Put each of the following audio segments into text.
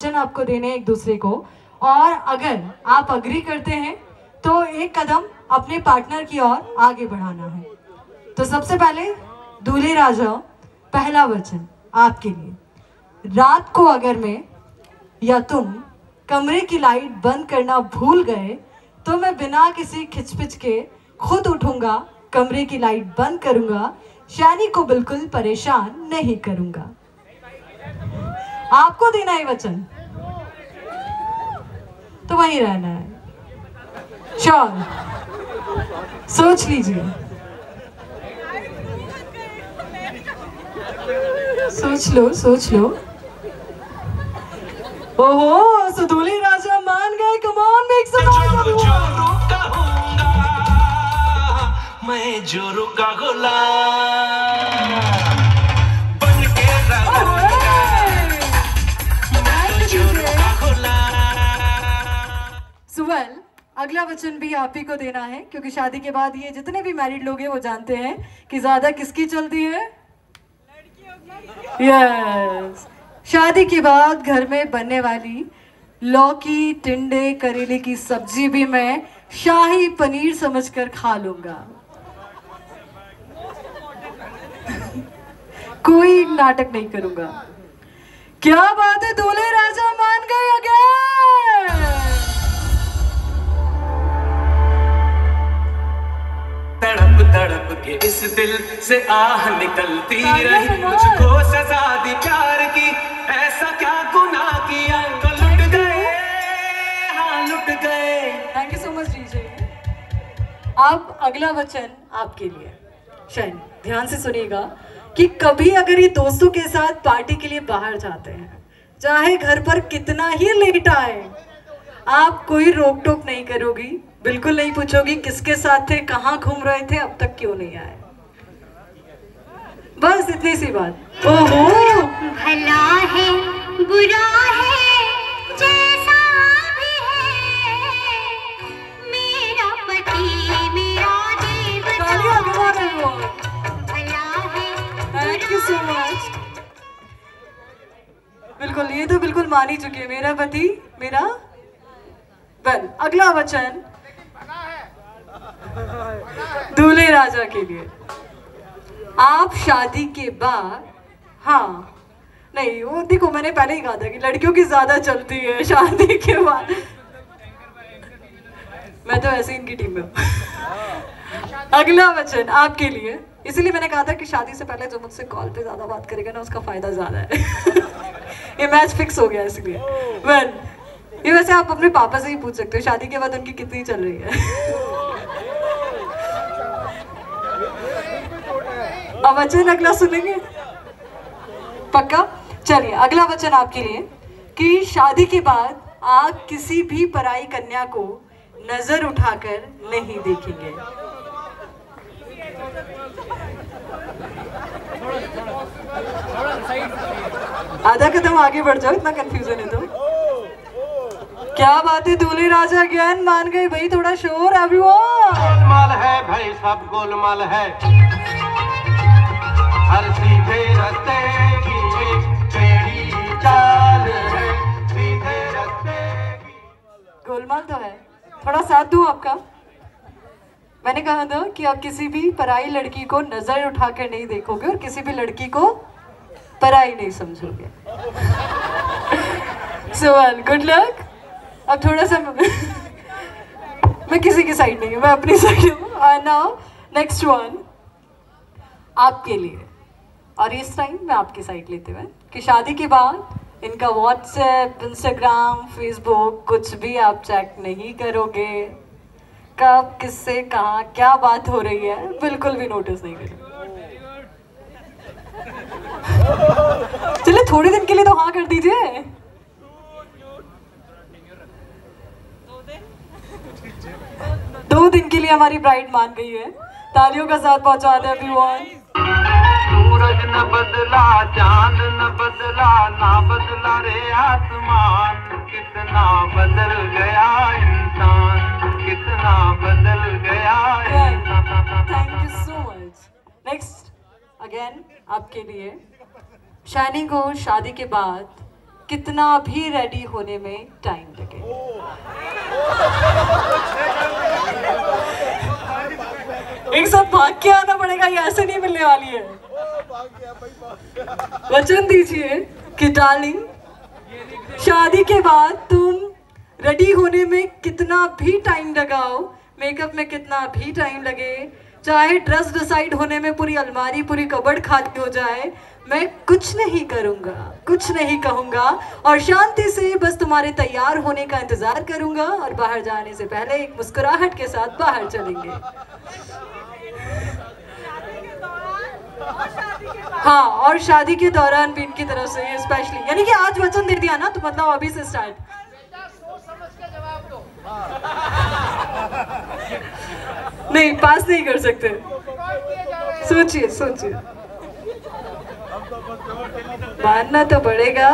वचन आपको देने एक दूसरे को, और अगर आप अग्री करते हैं तो एक कदम अपने पार्टनर की ओर आगे बढ़ाना है। तो सबसे पहले दूल्हे राजा, पहला वचन आपके लिए। रात को अगर मैं या तुम कमरे की लाइट बंद करना भूल गए तो मैं बिना किसी खिचपिच के खुद उठूंगा, कमरे की लाइट बंद करूंगा, शैनी को बिल्कुल परेशान नहीं करूंगा। आपको देना है वचन, तो वहीं रहना है। चल सोच लीजिए, सोच लो। ओहो, सो दूल्हे राजा मान गए। Come on, make some noise. मैं जोरू का गुलाम सुवल, अगला वचन भी आप ही को देना है, क्योंकि शादी के बाद ये जितने भी मैरिड लोग हैं वो जानते हैं कि ज्यादा किसकी चलती है, यस। शादी के बाद घर में बनने वाली लौकी, टिंडे, करेले की सब्जी भी मैं शाही पनीर समझकर खा लूंगा। कोई नाटक नहीं करूंगा। क्या बात है, दूल्हे राजा मान गए अगेन। तड़प तड़प के इस दिल से आह निकलती रही, मुझको सजा दी प्यार की, ऐसा क्या गुनाह किया तो लुट गए, हाँ लुट गए। Thank you so much DJ. अब अगला वचन आपके लिए। शायद ध्यान से सुनिएगा कि कभी अगर ये दोस्तों के साथ पार्टी के लिए बाहर जाते हैं, चाहे घर पर कितना ही लेट आए, आप कोई रोक टोक नहीं करोगी, बिल्कुल नहीं पूछोगी किसके साथ थे, कहाँ घूम रहे थे, अब तक क्यों नहीं आए। बस इतनी सी बात। ओहो, भला है बुरा है जैसा भी है, मेरा पति मेरा देवता, भला है। Thank you so much. बिल्कुल, ये तो बिल्कुल मान ही चुके हैं, मेरा पति मेरा। वेल, अगला वचन दूल्हे राजा के लिए। आप शादी के बाद, हाँ नहीं वो देखो, मैंने पहले ही कहा था कि लड़कियों की ज्यादा चलती है शादी के बाद। मैं तो ऐसे इनकी टीम में हूँ। अगला वचन आपके लिए, इसलिए मैंने कहा था कि शादी से पहले जो मुझसे कॉल पे ज्यादा बात करेगा ना, उसका फायदा ज्यादा है। ये मैच फिक्स हो गया इसलिए। वेल, ये वैसे आप अपने पापा से ही पूछ सकते हो शादी के बाद उनकी कितनी चल रही है। अब वचन अगला सुनेंगे पक्का। चलिए, अगला वचन आपके लिए कि शादी के बाद आप किसी भी पराई कन्या को नजर उठाकर नहीं देखेंगे। आधा कदम आगे बढ़ जाओ, इतना कंफ्यूजन है तो। क्या बात है, दूल्हे राजा ज्ञान मान गए भाई, थोड़ा शोर एवरीवन। गोलमाल है भाई, सब गोलमाल है, हर सीधे रास्ते की टेढ़ी चाल है, सीधे रास्ते की। गोलमाल तो है, थोड़ा साथ दूं आपका। मैंने कहा था कि आप किसी भी पराई लड़की को नजर उठाकर नहीं देखोगे और किसी भी लड़की को पराई नहीं समझोगे। So good luck. अब थोड़ा सा मैं किसी की साइड नहीं हूँ, मैं अपनी साइड हूँ। नाउ नेक्स्ट वन आपके लिए, और इस टाइम मैं आपकी साइड लेते हुए कि शादी के बाद इनका व्हाट्सएप, इंस्टाग्राम, फेसबुक कुछ भी आप चेक नहीं करोगे। कब, किससे, कहाँ, क्या बात हो रही है, बिल्कुल भी नोटिस नहीं करोगे। चलिए थोड़े दिन के लिए तो हाँ कर दीजिए। दो दिन के लिए हमारी ब्राइड मान गई है। तालियों का साथ पहुंचा दे एवरीवन। सूरज न बदला, चांद न बदला, ना बदला रे आसमान, कितना बदल गया इंसान, कितना बदल गया इंसान। Thank you so much. Next again आपके लिए। शैनी को शादी के बाद कितना भी रेडी होने में टाइम लगे। एक साथ भाग के आना पड़ेगा, ये ऐसे नहीं मिलने वाली है। वचन दीजिए कि डार्लिंग, शादी के बाद तुम रेडी होने में कितना भी टाइम लगाओ, मेकअप में कितना भी टाइम लगे, चाहे ड्रेस डिसाइड होने में पूरी अलमारी पूरी कबर्ड खाली हो जाए, मैं कुछ नहीं करूँगा, कुछ नहीं कहूँगा और शांति से बस तुम्हारे तैयार होने का इंतज़ार करूँगा और बाहर जाने से पहले एक मुस्कुराहट के साथ बाहर चलेंगे। हाँ, और शादी के दौरान भी इनकी तरफ से स्पेशली, यानी कि आज वचन दे दिया ना, तो मतलब अभी से स्टार्ट। नहीं, पास नहीं कर सकते, सोचिए सोचिए, मानना तो पड़ेगा।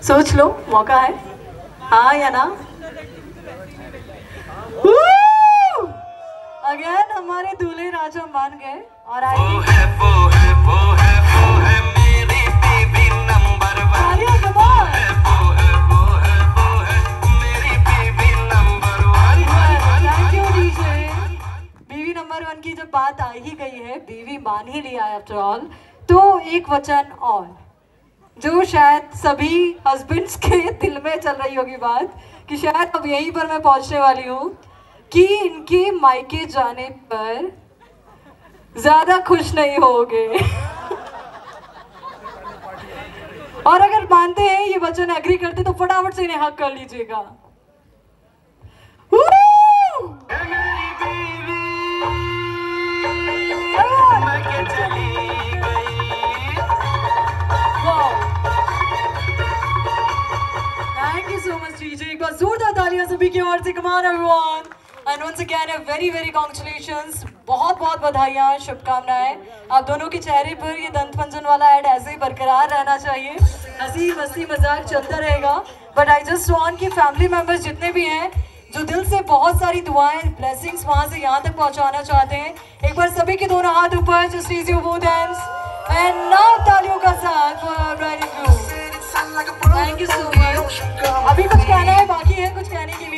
सोच लो, मौका है, हाँ या ना। अगेन हमारे दूल्हे राजा मान गए और आए बीवी नंबर 1 की जब बात आ ही गई है, बीवी मान ही लिया आफ्टर ऑल, तो एक वचन और जो शायद सभी हस्बैंड्स के दिल में चल रही होगी बात, कि शायद अब यहीं पर मैं पहुंचने वाली हूँ कि इनके मायके जाने पर ज्यादा खुश नहीं होगे। और अगर मानते हैं ये वचन एग्री करते तो फटाफट से इन्हें हक कर लीजिएगा। Thank you so much, DJ. एक बार जोरदार तालियां सभी की ओर से। Come on everyone. And once again a very very congratulations. बहुत बहुत बधाइयाँ, शुभकामनाएं। आप दोनों के चेहरे पर ये दंत मंजन वाला ऐड ऐसे ही बरकरार रहना चाहिए, हंसी मस्ती मजाक चलता रहेगा। बट आई जस्ट वांट कि फैमिली मेंबर्स जितने भी हैं जो दिल से बहुत सारी दुआएं ब्लेसिंग्स वहाँ से यहाँ तक पहुँचाना चाहते हैं, एक बार सभी के दोनों हाथ ऊपर, just raise your both hands and now तालियों का साथ for bride and groom. Thank you so much. अभी कुछ कहना है बाकी है, कुछ कहने के लिए